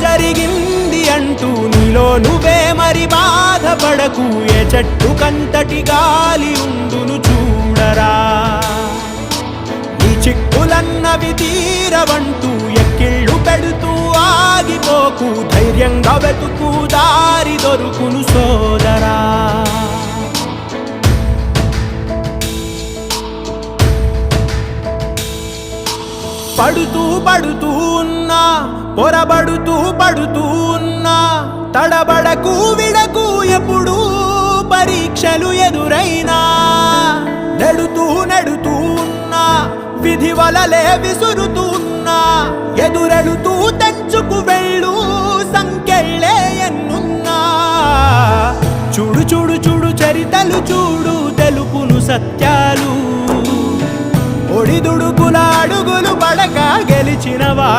జరిగింది అంటూ నీలో నువ్వే మరి బాధపడకు. ఏ చెట్టు కంతటి గాలి ఉండును చూడరా. నీ చిక్కులన్నవి తీరవంటూ ఎక్కిళ్ళు పెడుతూ ఆగిపోకు. ధైర్యంగా వెతుకు దారి దొరుకును సోదరా. పడుతూ పడుతూ ఉన్నా పొరబడుతూ పడుతూ ఉన్నా తడబడకు విడకు ఎప్పుడు పరీక్షలు ఎదురైనా. నెడుతూ నెడుతూ ఉన్నా విధి వలలే విసురుతూ ఉన్నా ఎదురెడుతూ తెంచుకు వెళ్ళు సంకెళ్ళే ఎన్నున్నా. చూడు చూడు చూడు చరితలు చూడు తెలుపును సత్యాలు. ఒడిదుడుకుల అడుగులు పడక గెలిచిన వాడే